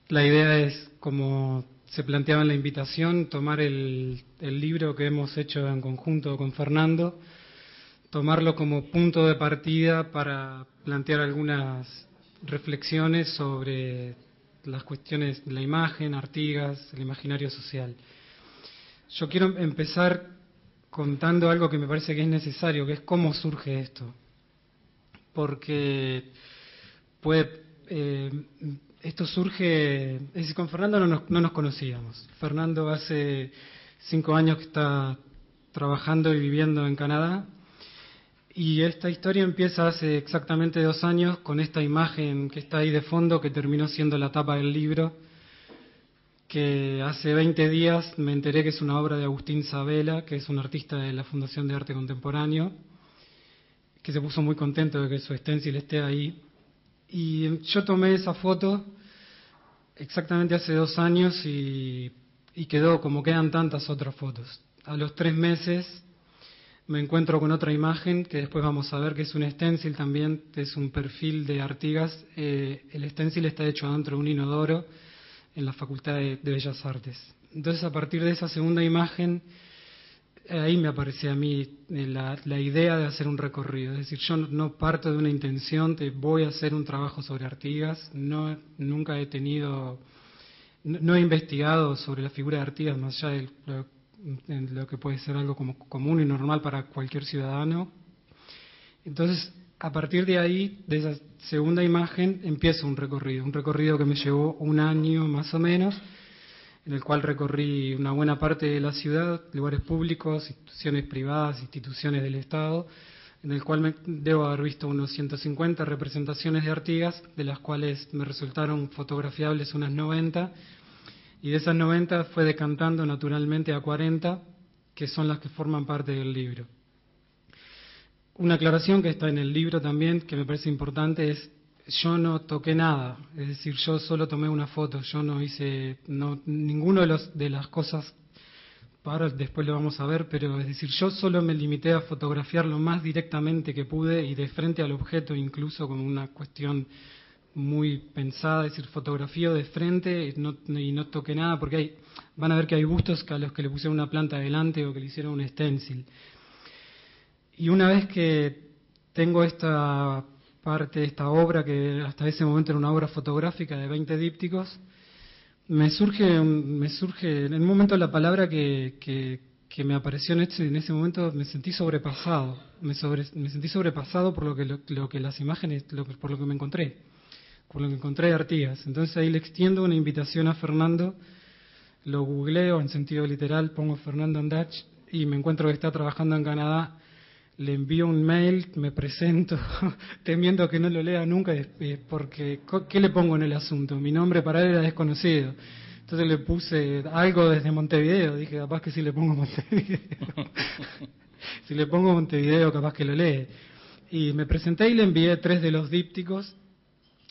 La idea es, como se planteaba en la invitación, tomar el libro que hemos hecho en conjunto con Fernando, tomarlo como punto de partida para plantear algunas reflexiones sobre las cuestiones de la imagen, Artigas, el imaginario social. Yo quiero empezar contando algo que me parece que es necesario, que es cómo surge esto. Porque puede, esto surge, es decir, con Fernando no nos conocíamos. Fernando hace 5 años que está trabajando y viviendo en Canadá, y esta historia empieza hace exactamente 2 años con esta imagen que está ahí de fondo, que terminó siendo la tapa del libro, que hace 20 días me enteré que es una obra de Agustín Sabela, que es un artista de la Fundación de Arte Contemporáneo, que se puso muy contento de que su stencil esté ahí. Y yo tomé esa foto exactamente hace 2 años y quedó como quedan tantas otras fotos. A los 3 meses me encuentro con otra imagen que después vamos a ver, que es un stencil también, es un perfil de Artigas. El stencil está hecho adentro de un inodoro en la Facultad de Bellas Artes. Entonces, a partir de esa segunda imagen, ahí me aparece a mí la idea de hacer un recorrido. Es decir, yo no parto de una intención de voy a hacer un trabajo sobre Artigas, nunca he tenido, no he investigado sobre la figura de Artigas más allá de lo que puede ser algo como común y normal para cualquier ciudadano. Entonces, a partir de ahí, de esa segunda imagen, empieza un recorrido que me llevó 1 año más o menos, en el cual recorrí una buena parte de la ciudad, lugares públicos, instituciones privadas, instituciones del Estado, en el cual debo haber visto unos 150 representaciones de Artigas, de las cuales me resultaron fotografiables unas 90, y de esas 90 fue decantando naturalmente a 40, que son las que forman parte del libro. Una aclaración que está en el libro también, que me parece importante, es: yo no toqué nada, es decir, yo solo tomé una foto, yo no hice ninguno de las cosas, ahora después lo vamos a ver, pero es decir, yo solo me limité a fotografiar lo más directamente que pude y de frente al objeto, incluso con una cuestión muy pensada, es decir, fotografío de frente y no toqué nada, porque van a ver que hay bustos a los que le pusieron una planta adelante o que le hicieron un stencil. Y una vez que tengo esta parte, esta obra, que hasta ese momento era una obra fotográfica de 20 dípticos, me surge en un momento la palabra que me apareció en ese momento, me sentí sobrepasado. Me sentí sobrepasado por lo que las imágenes, por lo que me encontré, por lo que encontré de Artigas. Entonces ahí le extiendo una invitación a Fernando, lo googleo en sentido literal, pongo Fernando Andach y me encuentro que está trabajando en Canadá. Le envío un mail, me presento, temiendo que no lo lea nunca, porque ¿qué le pongo en el asunto? Mi nombre para él era desconocido. Entonces le puse algo desde Montevideo, dije, capaz que si le pongo Montevideo. Si le pongo Montevideo, capaz que lo lee. Y me presenté y le envié 3 de los dípticos,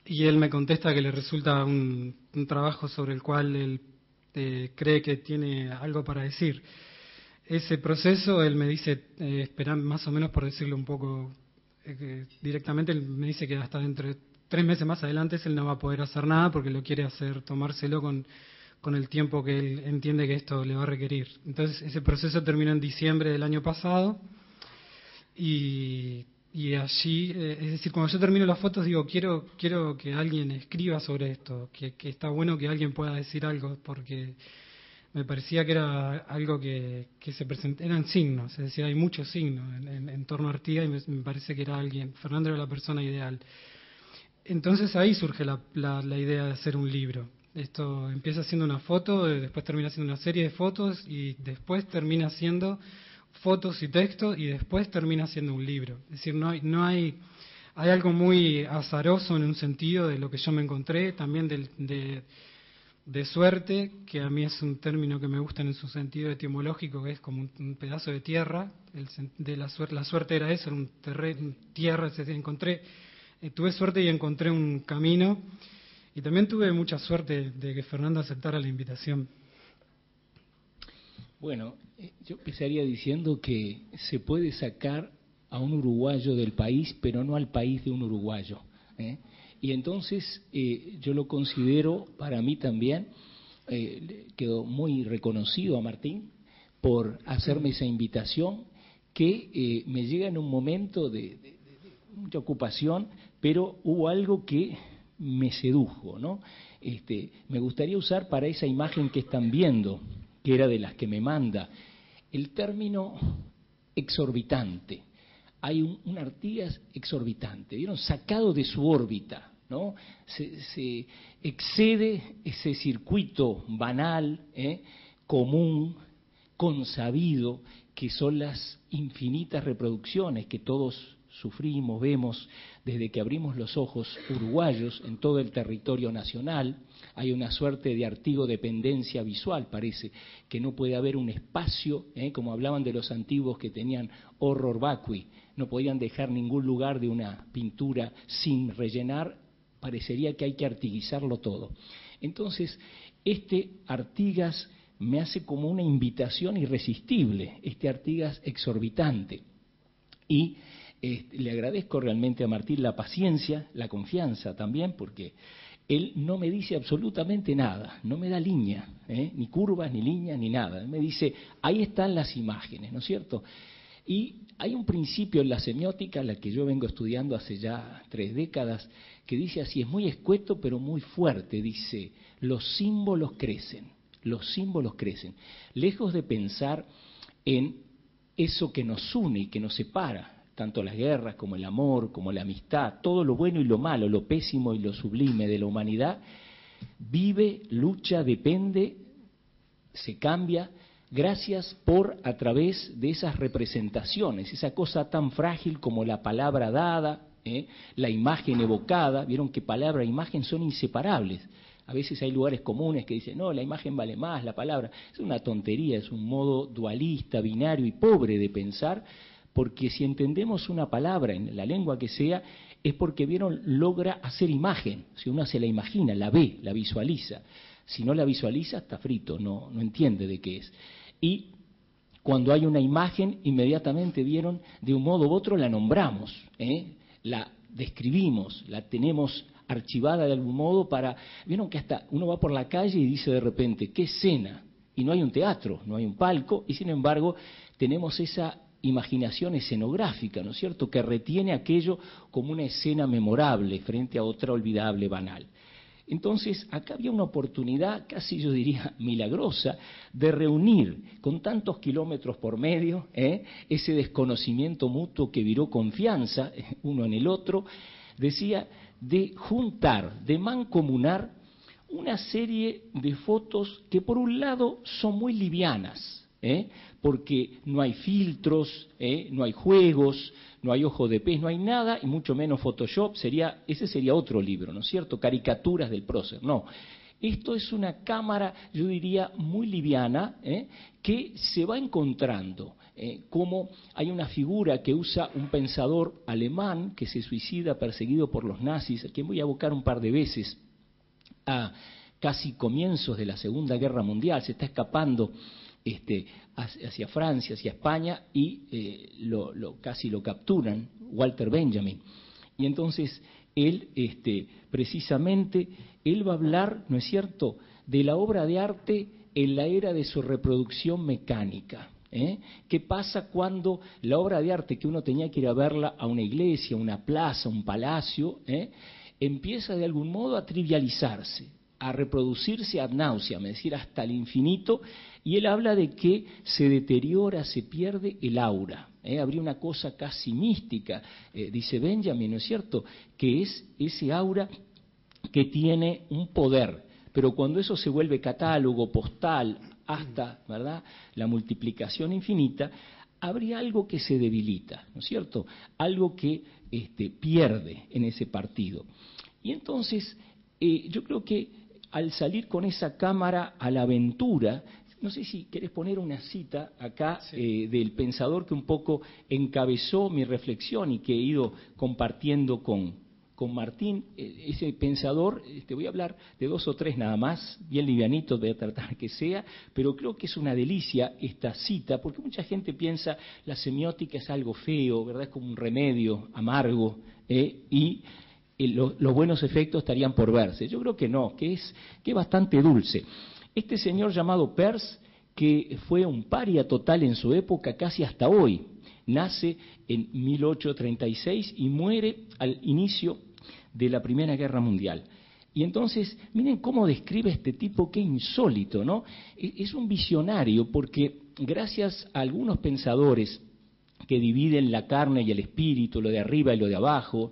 y él me contesta que le resulta un trabajo sobre el cual él cree que tiene algo para decir. Ese proceso, él me dice, espera, más o menos por decirlo un poco directamente, él me dice que hasta dentro de 3 meses más adelante él no va a poder hacer nada porque lo quiere hacer, tomárselo con el tiempo que él entiende que esto le va a requerir. Entonces, ese proceso terminó en diciembre del año pasado y allí, es decir, cuando yo termino las fotos digo, quiero que alguien escriba sobre esto, que está bueno que alguien pueda decir algo, porque me parecía que era algo que se presentaba, eran signos, es decir, hay muchos signos en torno a Artigas y me parece que era alguien, Fernando era la persona ideal. Entonces ahí surge la idea de hacer un libro. Esto empieza siendo una foto, después termina siendo una serie de fotos y después termina siendo fotos y texto y después termina siendo un libro. Es decir, hay algo muy azaroso en un sentido de lo que yo me encontré, también de suerte, que a mí es un término que me gusta en su sentido etimológico, que es como un pedazo de tierra. La suerte era eso, era un terreno, tierra, encontré, tuve suerte y encontré un camino, y también tuve mucha suerte de que Fernando aceptara la invitación. Bueno, yo empezaría diciendo que se puede sacar a un uruguayo del país, pero no al país de un uruguayo, ¿eh? Y entonces yo lo considero para mí también, quedó muy reconocido a Martín por hacerme esa invitación que me llega en un momento de mucha ocupación, pero hubo algo que me sedujo, ¿no? Me gustaría usar para esa imagen que están viendo, que era de las que me manda, el término exorbitante. Hay un Artigas exorbitante, ¿vieron? Sacado de su órbita, ¿no? Se excede ese circuito banal, común, consabido, que son las infinitas reproducciones que todos sufrimos, vemos desde que abrimos los ojos uruguayos en todo el territorio nacional. Hay una suerte de artigo-dependencia visual, parece, que no puede haber un espacio, como hablaban de los antiguos que tenían horror vacui, no podían dejar ningún lugar de una pintura sin rellenar, parecería que hay que artiguizarlo todo. Entonces, Artigas me hace como una invitación irresistible, Artigas exorbitante. Y le agradezco realmente a Martín la paciencia, la confianza también, porque él no me dice absolutamente nada, no me da línea, ni curvas, ni líneas, ni nada. Él me dice, ahí están las imágenes, ¿no es cierto? Y hay un principio en la semiótica, la que yo vengo estudiando hace ya 3 décadas, que dice así, es muy escueto pero muy fuerte, dice, los símbolos crecen, lejos de pensar en eso que nos une y que nos separa, tanto las guerras como el amor, como la amistad, todo lo bueno y lo malo, lo pésimo y lo sublime de la humanidad, vive, lucha, depende, se cambia, gracias a través de esas representaciones, esa cosa tan frágil como la palabra dada, la imagen evocada. Vieron que palabra e imagen son inseparables. A veces hay lugares comunes que dicen, no, la imagen vale más, la palabra. Es una tontería, es un modo dualista, binario y pobre de pensar, porque si entendemos una palabra en la lengua que sea, es porque, vieron, logra hacer imagen. Si uno se la imagina, la ve, la visualiza. Si no la visualiza, está frito, no entiende de qué es. Y cuando hay una imagen, inmediatamente, vieron, de un modo u otro la nombramos, la describimos, la tenemos archivada de algún modo para... Vieron que hasta uno va por la calle y dice de repente, ¿qué escena? Y no hay un teatro, no hay un palco, y sin embargo tenemos esa imaginación escenográfica, ¿no es cierto?, que retiene aquello como una escena memorable frente a otra olvidable, banal. Entonces, acá había una oportunidad, casi yo diría milagrosa, de reunir con tantos kilómetros por medio, ese desconocimiento mutuo que viró confianza uno en el otro, decía, de juntar, de mancomunar una serie de fotos que por un lado son muy livianas, porque no hay filtros, no hay juegos, no hay ojo de pez, no hay nada, y mucho menos Photoshop. Ese sería otro libro, ¿no es cierto? Caricaturas del prócer. No, esto es una cámara, yo diría, muy liviana, que se va encontrando. Como hay una figura que usa un pensador alemán que se suicida perseguido por los nazis, a quien voy a evocar un par de veces, a casi comienzos de la Segunda Guerra Mundial, se está escapando hacia Francia, hacia España, y casi lo capturan, Walter Benjamin. Y entonces él, precisamente, él va a hablar, ¿no es cierto?, de la obra de arte en la era de su reproducción mecánica. ¿Qué pasa cuando la obra de arte que uno tenía que ir a verla a una iglesia, una plaza, un palacio, empieza de algún modo a trivializarse, a reproducirse ad nauseam, es decir, hasta el infinito? Y él habla de que se deteriora, se pierde el aura. Habría una cosa casi mística, dice Benjamin, ¿no es cierto?, que es ese aura que tiene un poder, pero cuando eso se vuelve catálogo, postal, hasta, ¿verdad?, la multiplicación infinita, habría algo que se debilita, ¿no es cierto?, algo que pierde en ese partido. Y entonces, yo creo que al salir con esa cámara a la aventura, no sé si querés poner una cita acá, sí, del pensador que un poco encabezó mi reflexión y que he ido compartiendo con Martín. Ese pensador, voy a hablar de 2 o 3 nada más, bien livianitos, voy a tratar que sea, pero creo que es una delicia esta cita, porque mucha gente piensa la semiótica es algo feo, ¿verdad?, es como un remedio amargo, y los buenos efectos estarían por verse. Yo creo que no, que es bastante dulce. Este señor llamado Peirce, que fue un paria total en su época, casi hasta hoy, nace en 1836 y muere al inicio de la Primera Guerra Mundial. Y entonces, miren cómo describe este tipo, qué insólito, ¿no? Es un visionario porque gracias a algunos pensadores que dividen la carne y el espíritu, lo de arriba y lo de abajo,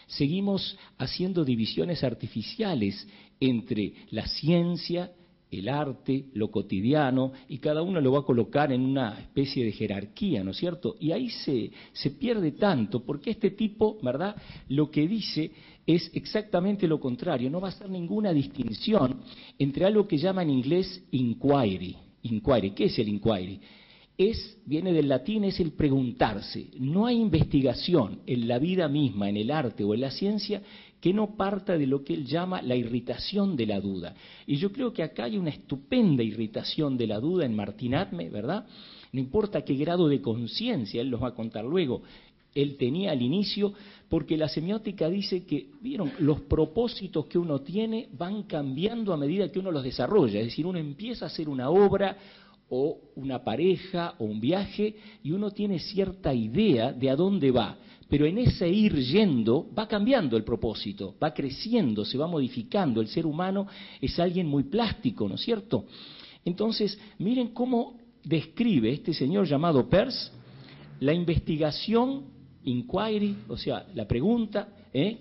seguimos haciendo divisiones artificiales entre la ciencia, el arte, lo cotidiano, y cada uno lo va a colocar en una especie de jerarquía, ¿no es cierto? Y ahí se pierde tanto, porque este tipo, ¿verdad?, lo que dice es exactamente lo contrario, no va a hacer ninguna distinción entre algo que llama en inglés inquiry. Inquiry, ¿qué es el inquiry? Viene del latín, es el preguntarse. No hay investigación en la vida misma, en el arte o en la ciencia, que no parta de lo que él llama la irritación de la duda. Y yo creo que acá hay una estupenda irritación de la duda en Martín Atme, ¿verdad? No importa qué grado de conciencia, él nos va a contar luego, él tenía al inicio, porque la semiótica dice que, ¿vieron?, los propósitos que uno tiene van cambiando a medida que uno los desarrolla. Es decir, uno empieza a hacer una obra o una pareja o un viaje y uno tiene cierta idea de a dónde va, pero en ese ir yendo va cambiando el propósito, va creciendo, se va modificando. El ser humano es alguien muy plástico, ¿no es cierto? Entonces, miren cómo describe este señor llamado Peirce la investigación, inquiry, o sea, la pregunta,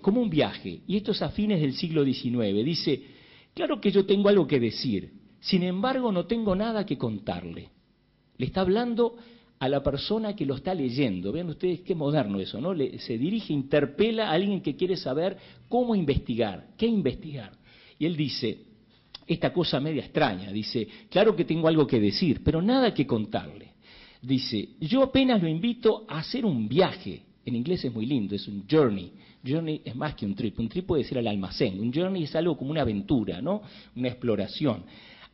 como un viaje. Y esto es a fines del siglo XIX. Dice, claro que yo tengo algo que decir, sin embargo no tengo nada que contarle. Le está hablando a la persona que lo está leyendo. Vean ustedes qué moderno eso, ¿no? Se dirige, interpela a alguien que quiere saber cómo investigar, qué investigar. Y él dice, esta cosa media extraña, dice, claro que tengo algo que decir, pero nada que contarle. Dice, yo apenas lo invito a hacer un viaje. En inglés es muy lindo, es un journey. Journey es más que un trip puede ser al almacén. Un journey es algo como una aventura, ¿no? Una exploración.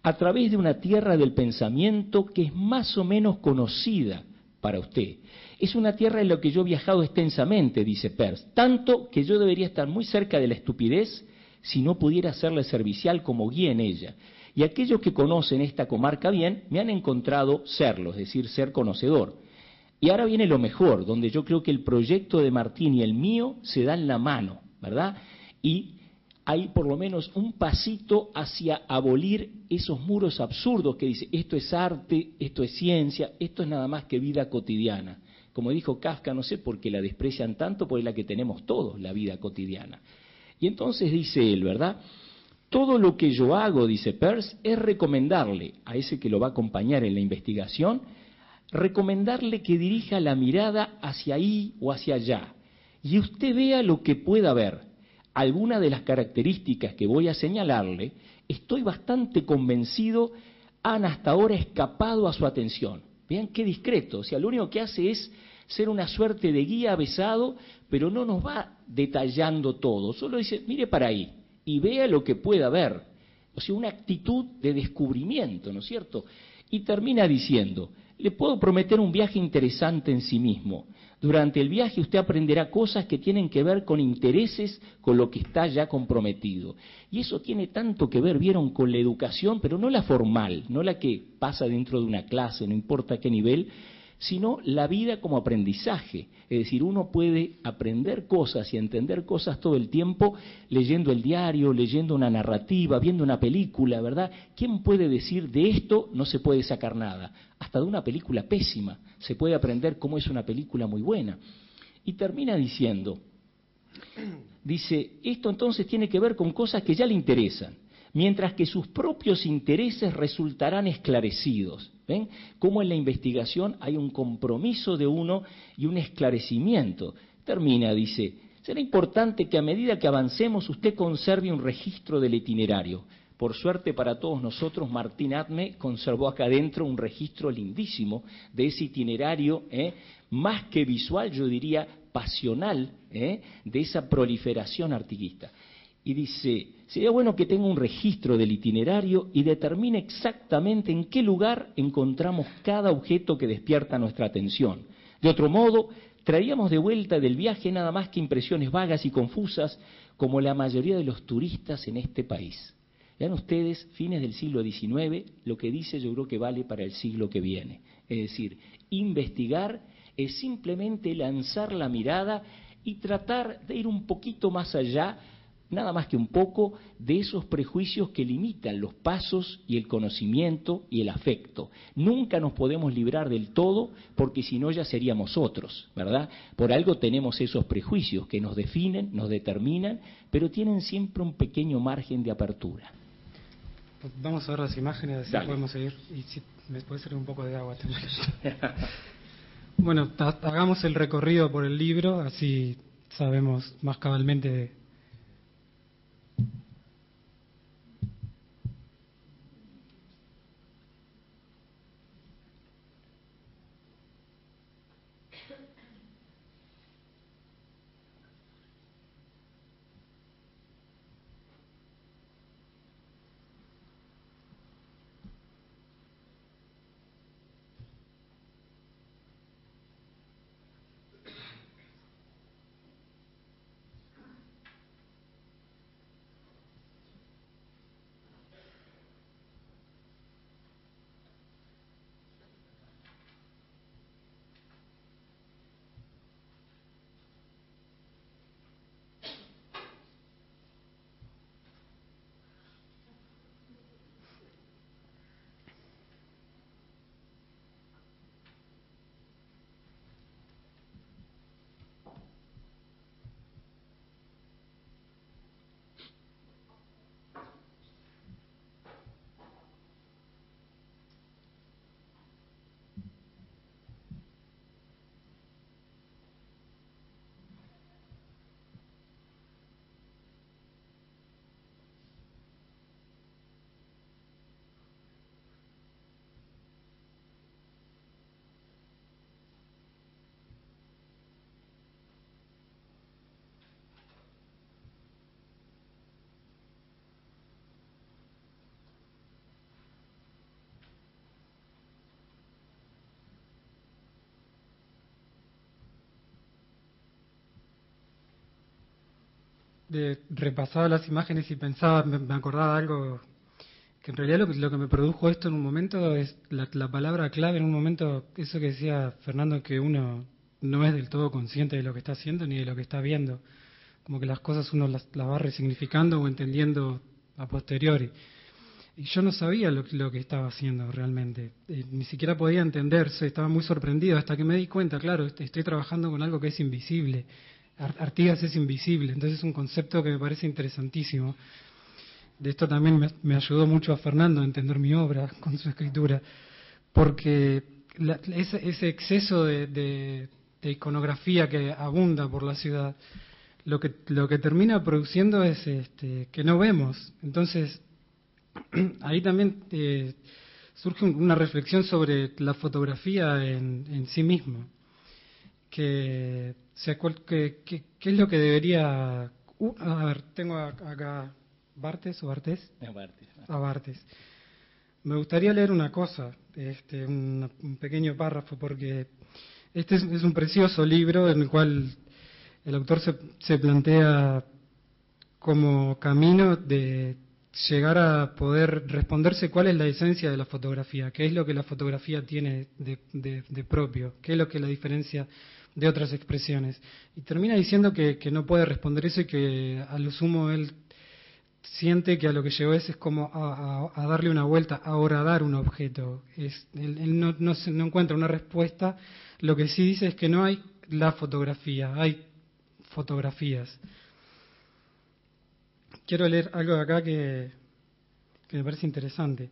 A través de una tierra del pensamiento que es más o menos conocida para usted. Es una tierra en la que yo he viajado extensamente, dice Peirce, tanto que yo debería estar muy cerca de la estupidez si no pudiera serle servicial como guía en ella. Y aquellos que conocen esta comarca bien me han encontrado serlo, es decir, ser conocedor. Y ahora viene lo mejor, donde yo creo que el proyecto de Martín y el mío se dan la mano, ¿verdad? Y hay por lo menos un pasito hacia abolir esos muros absurdos que dice, esto es arte, esto es ciencia, esto es nada más que vida cotidiana. Como dijo Kafka, no sé por qué la desprecian tanto, porque es la que tenemos todos, la vida cotidiana. Y entonces dice él, ¿verdad? Todo lo que yo hago, dice Peirce, es recomendarle a ese que lo va a acompañar en la investigación, recomendarle que dirija la mirada hacia ahí o hacia allá. Y usted vea lo que pueda ver. Algunas de las características que voy a señalarle, estoy bastante convencido, han hasta ahora escapado a su atención. Vean qué discreto, o sea, lo único que hace es ser una suerte de guía avesado, pero no nos va detallando todo, solo dice, mire para ahí y vea lo que pueda ver. O sea, una actitud de descubrimiento, ¿no es cierto? Y termina diciendo, le puedo prometer un viaje interesante en sí mismo. Durante el viaje usted aprenderá cosas que tienen que ver con intereses, con lo que está ya comprometido. Y eso tiene tanto que ver, vieron, con la educación, pero no la formal, no la que pasa dentro de una clase, no importa qué nivel, sino la vida como aprendizaje. Es decir, uno puede aprender cosas y entender cosas todo el tiempo leyendo el diario, leyendo una narrativa, viendo una película, ¿verdad? ¿Quién puede decir de esto no se puede sacar nada? Hasta de una película pésima se puede aprender cómo es una película muy buena. Y termina diciendo, dice, esto entonces tiene que ver con cosas que ya le interesan, mientras que sus propios intereses resultarán esclarecidos. ¿Ven? Cómo en la investigación hay un compromiso de uno y un esclarecimiento. Termina, dice, será importante que a medida que avancemos usted conserve un registro del itinerario. Por suerte para todos nosotros, Martín Atme conservó acá adentro un registro lindísimo de ese itinerario, más que visual, yo diría pasional, de esa proliferación artiguista. Y dice, sería bueno que tenga un registro del itinerario y determine exactamente en qué lugar encontramos cada objeto que despierta nuestra atención. De otro modo, traíamos de vuelta del viaje nada más que impresiones vagas y confusas, como la mayoría de los turistas en este país. Vean ustedes, fines del siglo XIX, lo que dice yo creo que vale para el siglo que viene. Es decir, investigar es simplemente lanzar la mirada y tratar de ir un poquito más allá, nada más que un poco, de esos prejuicios que limitan los pasos y el conocimiento y el afecto. Nunca nos podemos librar del todo, porque si no ya seríamos otros, ¿verdad? Por algo tenemos esos prejuicios que nos definen, nos determinan, pero tienen siempre un pequeño margen de apertura. Vamos a ver las imágenes, así Dale. podemos seguir. Y si me puede servir un poco de agua también. Bueno, hagamos el recorrido por el libro, así sabemos más cabalmente. Repasaba las imágenes y pensaba, me acordaba de algo, que en realidad lo que me produjo esto en un momento es la palabra clave en un momento, eso que decía Fernando, que uno no es del todo consciente de lo que está haciendo ni de lo que está viendo, como que las cosas uno las va resignificando o entendiendo a posteriori. Y yo no sabía lo que estaba haciendo realmente, ni siquiera podía entenderse, estaba muy sorprendido hasta que me di cuenta, claro, estoy trabajando con algo que es invisible. Artigas es invisible, entonces es un concepto que me parece interesantísimo. De esto también me ayudó mucho a Fernando a entender mi obra con su escritura, porque ese exceso de iconografía que abunda por la ciudad, lo que termina produciendo es que no vemos. Entonces, ahí también surge una reflexión sobre la fotografía en sí misma. ¿Qué es lo que debería... a ver, tengo acá Barthes o Bartés. A Barthes. Me gustaría leer una cosa, un pequeño párrafo, porque este es un precioso libro en el cual el autor se plantea como camino de llegar a poder responderse cuál es la esencia de la fotografía, qué es lo que la fotografía tiene de propio, qué es lo que la diferencia de otras expresiones. Y termina diciendo que no puede responder eso y que a lo sumo él siente que a lo que llegó es como a darle una vuelta, a horadar un objeto. Él no encuentra una respuesta, lo que sí dice es que no hay la fotografía, hay fotografías. Quiero leer algo de acá que me parece interesante.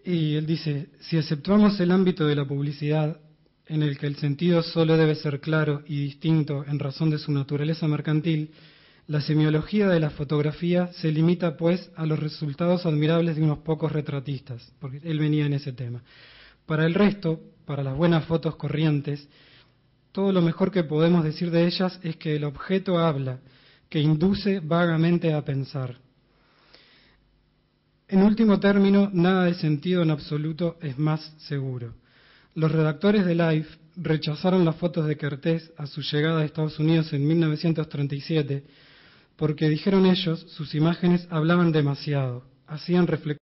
Y él dice, si exceptuamos el ámbito de la publicidad, en el que el sentido solo debe ser claro y distinto en razón de su naturaleza mercantil, la semiología de la fotografía se limita, pues, a los resultados admirables de unos pocos retratistas, porque él venía en ese tema. Para el resto, para las buenas fotos corrientes, todo lo mejor que podemos decir de ellas es que el objeto habla, que induce vagamente a pensar. En último término, nada de sentido en absoluto es más seguro. Los redactores de Life rechazaron las fotos de Kertész a su llegada a Estados Unidos en 1937 porque, dijeron ellos, sus imágenes hablaban demasiado, hacían reflexionar